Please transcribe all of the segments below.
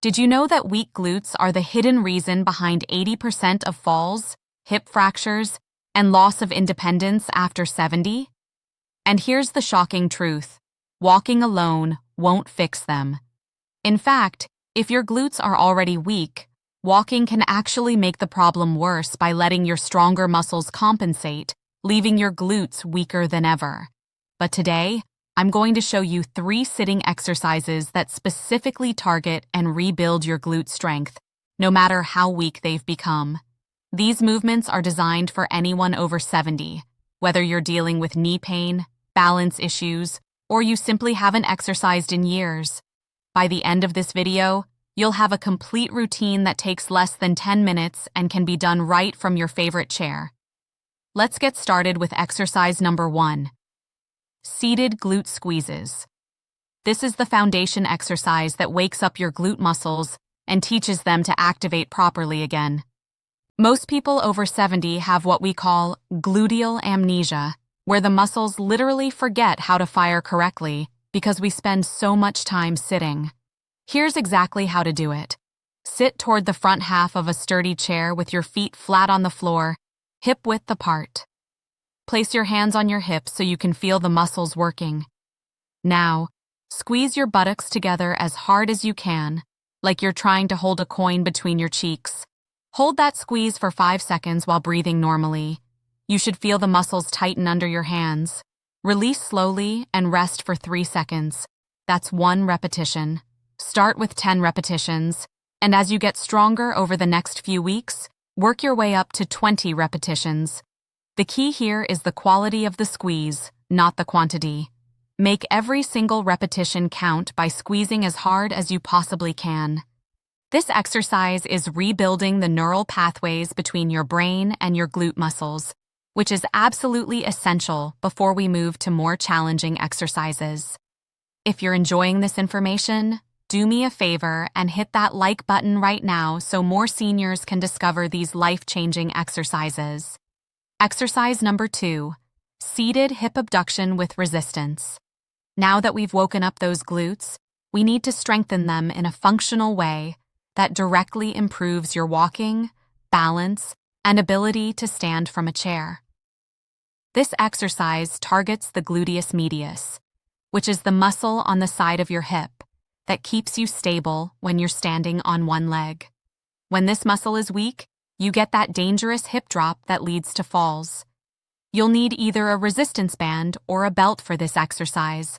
Did you know that weak glutes are the hidden reason behind 80% of falls, hip fractures, and loss of independence after 70? And here's the shocking truth. Walking alone won't fix them. In fact, if your glutes are already weak, walking can actually make the problem worse by letting your stronger muscles compensate, leaving your glutes weaker than ever. But today, I'm going to show you 3 sitting exercises that specifically target and rebuild your glute strength, no matter how weak they've become. These movements are designed for anyone over 70, whether you're dealing with knee pain, balance issues, or you simply haven't exercised in years. By the end of this video, you'll have a complete routine that takes less than 10 minutes and can be done right from your favorite chair. Let's get started with exercise number 1. Seated glute squeezes. This is the foundation exercise that wakes up your glute muscles and teaches them to activate properly again. Most people over 70 have what we call gluteal amnesia, where the muscles literally forget how to fire correctly because we spend so much time sitting. Here's exactly how to do it. Sit toward the front half of a sturdy chair with your feet flat on the floor, hip width apart. Place your hands on your hips so you can feel the muscles working. Now, squeeze your buttocks together as hard as you can, like you're trying to hold a coin between your cheeks. Hold that squeeze for 5 seconds while breathing normally. You should feel the muscles tighten under your hands. Release slowly and rest for 3 seconds. That's 1 repetition. Start with 10 repetitions, and as you get stronger over the next few weeks, work your way up to 20 repetitions. The key here is the quality of the squeeze, not the quantity. Make every single repetition count by squeezing as hard as you possibly can. This exercise is rebuilding the neural pathways between your brain and your glute muscles, which is absolutely essential before we move to more challenging exercises. If you're enjoying this information, do me a favor and hit that like button right now so more seniors can discover these life-changing exercises. Exercise number 2, seated hip abduction with resistance. Now that we've woken up those glutes, we need to strengthen them in a functional way that directly improves your walking, balance, and ability to stand from a chair. This exercise targets the gluteus medius, which is the muscle on the side of your hip that keeps you stable when you're standing on one leg. When this muscle is weak, you get that dangerous hip drop that leads to falls. You'll need either a resistance band or a belt for this exercise.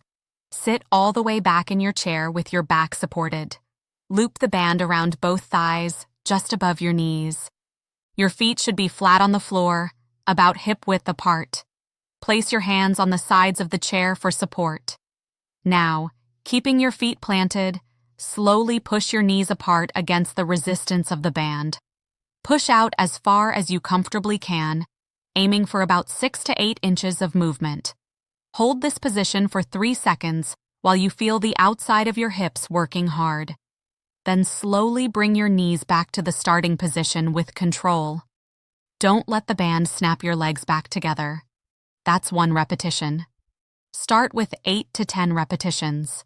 Sit all the way back in your chair with your back supported. Loop the band around both thighs, just above your knees. Your feet should be flat on the floor, about hip width apart. Place your hands on the sides of the chair for support. Now, keeping your feet planted, slowly push your knees apart against the resistance of the band. Push out as far as you comfortably can, aiming for about 6 to 8 inches of movement. Hold this position for 3 seconds while you feel the outside of your hips working hard. Then slowly bring your knees back to the starting position with control. Don't let the band snap your legs back together. That's 1 repetition. Start with 8 to 10 repetitions.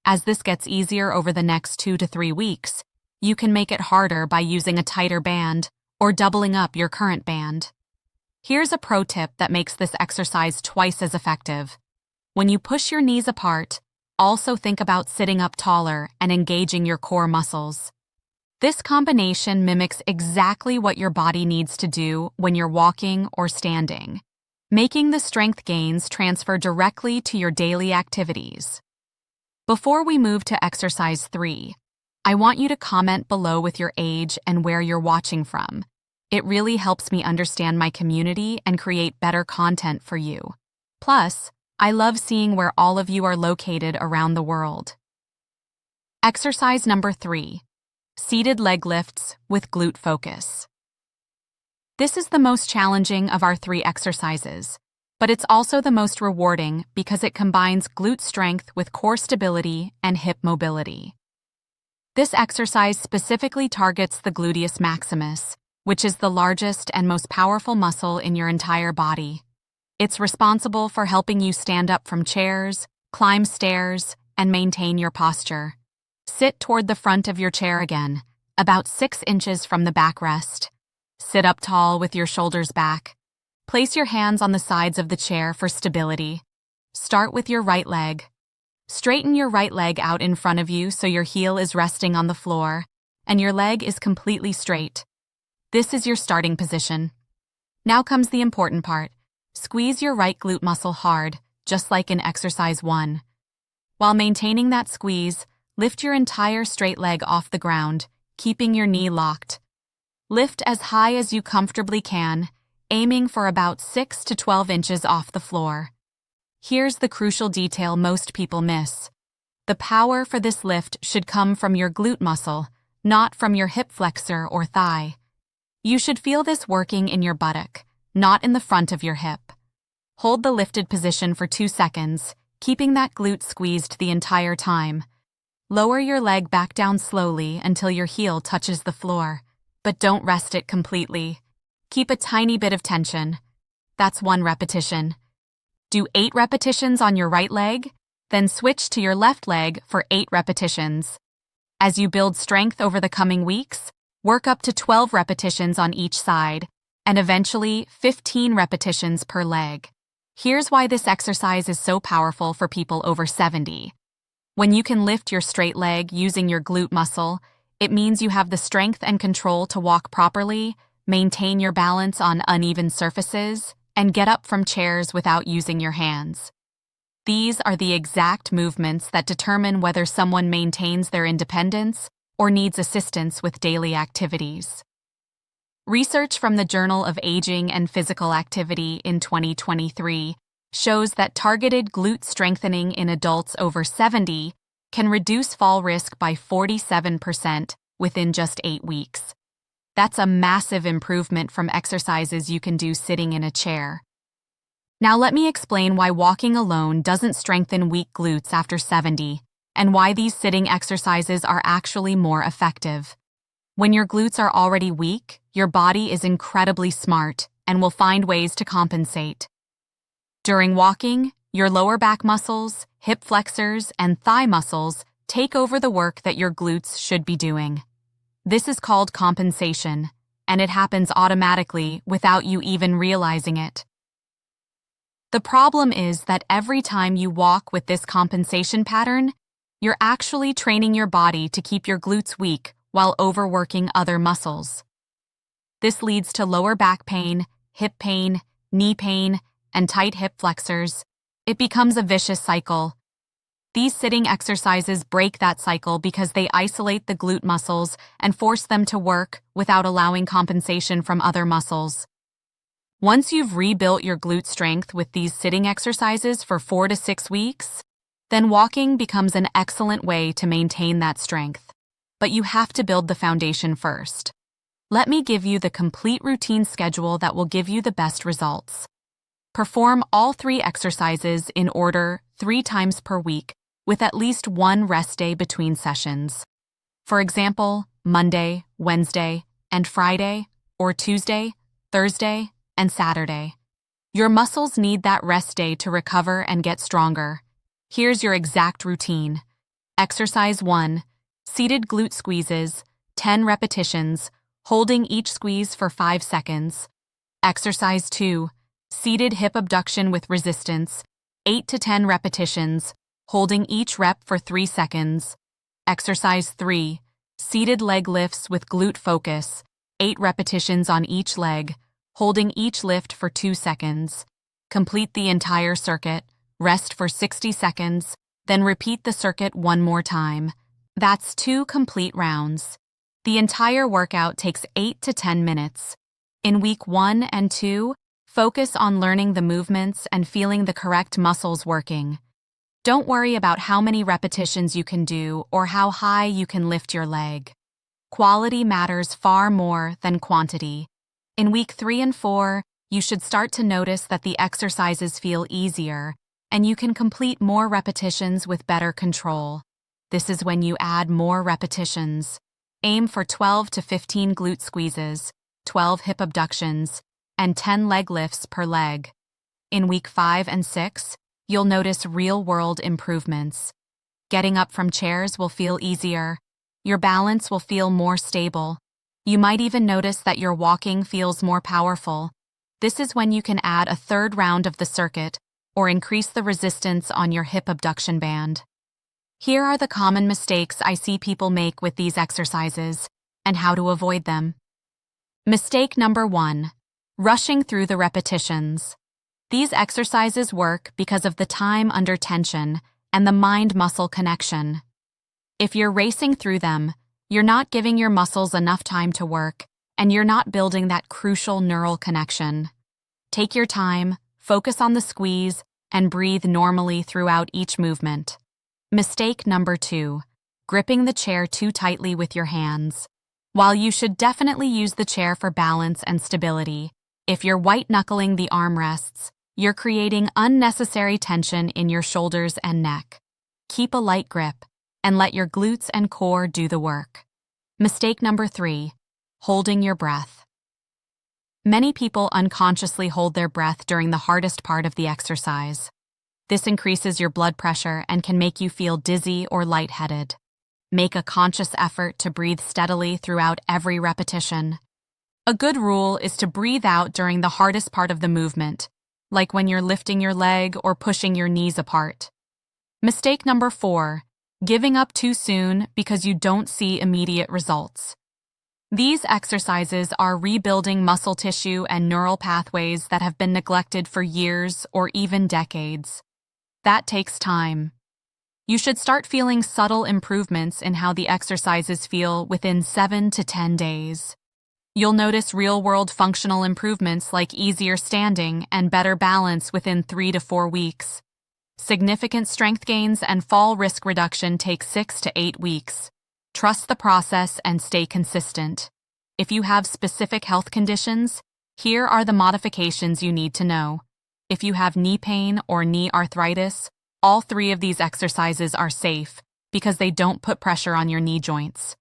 As this gets easier over the next 2 to 3 weeks, you can make it harder by using a tighter band or doubling up your current band. Here's a pro tip that makes this exercise twice as effective. When you push your knees apart, also think about sitting up taller and engaging your core muscles. This combination mimics exactly what your body needs to do when you're walking or standing, making the strength gains transfer directly to your daily activities. Before we move to exercise 3, I want you to comment below with your age and where you're watching from. It really helps me understand my community and create better content for you. Plus, I love seeing where all of you are located around the world. Exercise number 3, seated leg lifts with Glute Focus. This is the most challenging of our 3 exercises, but it's also the most rewarding because it combines glute strength with core stability and hip mobility. This exercise specifically targets the gluteus maximus, which is the largest and most powerful muscle in your entire body. It's responsible for helping you stand up from chairs, climb stairs, and maintain your posture. Sit toward the front of your chair again, about 6 inches from the backrest. Sit up tall with your shoulders back. Place your hands on the sides of the chair for stability. Start with your right leg. Straighten your right leg out in front of you so your heel is resting on the floor and your leg is completely straight. This is your starting position. Now comes the important part. Squeeze your right glute muscle hard, just like in exercise 1. While maintaining that squeeze, lift your entire straight leg off the ground, keeping your knee locked. Lift as high as you comfortably can, aiming for about 6 to 12 inches off the floor. Here's the crucial detail most people miss. The power for this lift should come from your glute muscle, not from your hip flexor or thigh. You should feel this working in your buttock, not in the front of your hip. Hold the lifted position for 2 seconds, keeping that glute squeezed the entire time. Lower your leg back down slowly until your heel touches the floor, but don't rest it completely. Keep a tiny bit of tension. That's 1 repetition. Do 8 repetitions on your right leg, then switch to your left leg for 8 repetitions. As you build strength over the coming weeks, work up to 12 repetitions on each side, and eventually 15 repetitions per leg. Here's why this exercise is so powerful for people over 70. When you can lift your straight leg using your glute muscle, it means you have the strength and control to walk properly, maintain your balance on uneven surfaces, and get up from chairs without using your hands. These are the exact movements that determine whether someone maintains their independence or needs assistance with daily activities. Research from the Journal of Aging and Physical Activity in 2023 shows that targeted glute strengthening in adults over 70 can reduce fall risk by 47% within just 8 weeks. That's a massive improvement from exercises you can do sitting in a chair. Now let me explain why walking alone doesn't strengthen weak glutes after 70, and why these sitting exercises are actually more effective. When your glutes are already weak, your body is incredibly smart and will find ways to compensate. During walking, your lower back muscles, hip flexors, and thigh muscles take over the work that your glutes should be doing. This is called compensation, and it happens automatically without you even realizing it. The problem is that every time you walk with this compensation pattern, you're actually training your body to keep your glutes weak while overworking other muscles. This leads to lower back pain, hip pain, knee pain, and tight hip flexors. It becomes a vicious cycle. These sitting exercises break that cycle because they isolate the glute muscles and force them to work without allowing compensation from other muscles. Once you've rebuilt your glute strength with these sitting exercises for 4 to 6 weeks, then walking becomes an excellent way to maintain that strength. But you have to build the foundation first. Let me give you the complete routine schedule that will give you the best results. Perform all 3 exercises in order 3 times per week, with at least 1 rest day between sessions. For example, Monday, Wednesday, and Friday, or Tuesday, Thursday, and Saturday. Your muscles need that rest day to recover and get stronger. Here's your exact routine. Exercise 1. Seated glute squeezes, 10 repetitions, holding each squeeze for 5 seconds. Exercise 2. Seated hip abduction with resistance, 8 to 10 repetitions, holding each rep for 3 seconds. Exercise 3. Seated leg lifts with glute focus, 8 repetitions on each leg, holding each lift for 2 seconds. Complete the entire circuit, rest for 60 seconds, then repeat the circuit 1 more time. That's 2 complete rounds. The entire workout takes 8 to 10 minutes. In week 1 and 2, focus on learning the movements and feeling the correct muscles working. Don't worry about how many repetitions you can do or how high you can lift your leg. Quality matters far more than quantity. In week 3 and 4, you should start to notice that the exercises feel easier and you can complete more repetitions with better control. This is when you add more repetitions. Aim for 12 to 15 glute squeezes, 12 hip abductions, and 10 leg lifts per leg. In week 5 and 6, you'll notice real-world improvements. Getting up from chairs will feel easier. Your balance will feel more stable. You might even notice that your walking feels more powerful. This is when you can add a third round of the circuit or increase the resistance on your hip abduction band. Here are the common mistakes I see people make with these exercises and how to avoid them. Mistake number 1: rushing through the repetitions. These exercises work because of the time under tension and the mind-muscle connection. If you're racing through them, you're not giving your muscles enough time to work, and you're not building that crucial neural connection. Take your time, focus on the squeeze, and breathe normally throughout each movement. Mistake number 2: gripping the chair too tightly with your hands. While you should definitely use the chair for balance and stability, if you're white-knuckling the armrests, you're creating unnecessary tension in your shoulders and neck. Keep a light grip and let your glutes and core do the work. Mistake number 3: holding your breath. Many people unconsciously hold their breath during the hardest part of the exercise. This increases your blood pressure and can make you feel dizzy or lightheaded. Make a conscious effort to breathe steadily throughout every repetition. A good rule is to breathe out during the hardest part of the movement, like when you're lifting your leg or pushing your knees apart. Mistake number 4: giving up too soon because you don't see immediate results. These exercises are rebuilding muscle tissue and neural pathways that have been neglected for years or even decades. That takes time. You should start feeling subtle improvements in how the exercises feel within 7 to 10 days. You'll notice real-world functional improvements like easier standing and better balance within 3 to 4 weeks. Significant strength gains and fall risk reduction take 6 to 8 weeks. Trust the process and stay consistent. If you have specific health conditions, here are the modifications you need to know. If you have knee pain or knee arthritis, all 3 of these exercises are safe because they don't put pressure on your knee joints.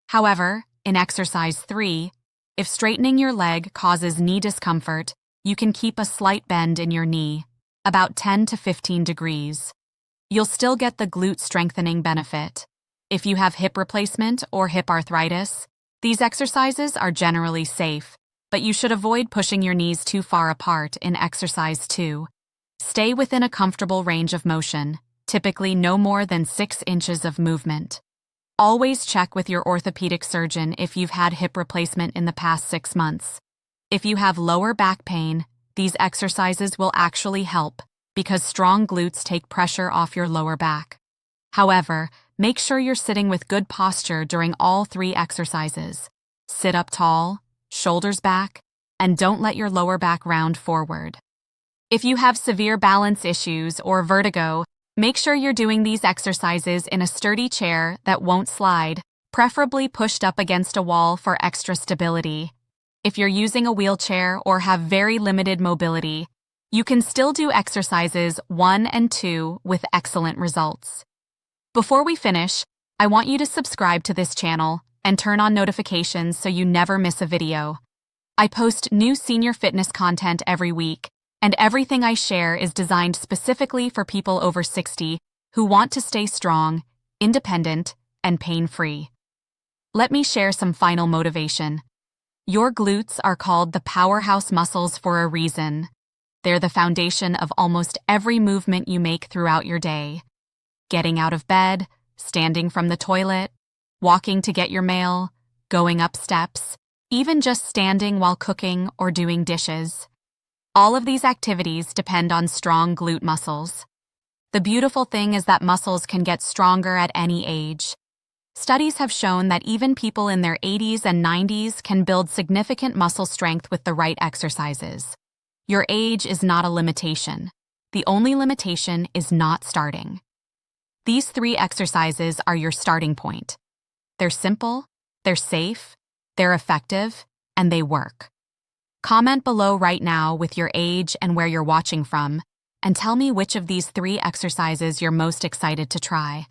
However, in exercise 3, if straightening your leg causes knee discomfort, you can keep a slight bend in your knee, about 10 to 15 degrees. You'll still get the glute strengthening benefit. If you have hip replacement or hip arthritis, these exercises are generally safe, but you should avoid pushing your knees too far apart in exercise 2. Stay within a comfortable range of motion, typically no more than 6 inches of movement. Always check with your orthopedic surgeon if you've had hip replacement in the past 6 months. If you have lower back pain, these exercises will actually help because strong glutes take pressure off your lower back. However, make sure you're sitting with good posture during all 3 exercises. Sit up tall, shoulders back, and don't let your lower back round forward. If you have severe balance issues or vertigo, make sure you're doing these exercises in a sturdy chair that won't slide, preferably pushed up against a wall for extra stability. If you're using a wheelchair or have very limited mobility, you can still do exercises 1 and 2 with excellent results. Before we finish, I want you to subscribe to this channel and turn on notifications so you never miss a video. I post new senior fitness content every week, and everything I share is designed specifically for people over 60 who want to stay strong, independent, and pain-free. Let me share some final motivation. Your glutes are called the powerhouse muscles for a reason. They're the foundation of almost every movement you make throughout your day. Getting out of bed, standing from the toilet, walking to get your mail, going up steps, even just standing while cooking or doing dishes. All of these activities depend on strong glute muscles. The beautiful thing is that muscles can get stronger at any age. Studies have shown that even people in their 80s and 90s can build significant muscle strength with the right exercises. Your age is not a limitation. The only limitation is not starting. These 3 exercises are your starting point. They're simple, they're safe, they're effective, and they work. Comment below right now with your age and where you're watching from, and tell me which of these 3 exercises you're most excited to try.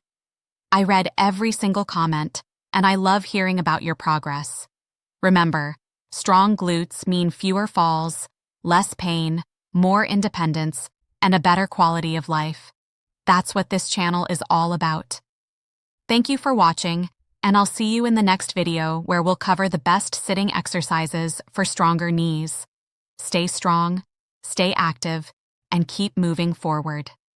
I read every single comment, and I love hearing about your progress. Remember, strong glutes mean fewer falls, less pain, more independence, and a better quality of life. That's what this channel is all about. Thank you for watching, and I'll see you in the next video where we'll cover the best sitting exercises for stronger knees. Stay strong, stay active, and keep moving forward.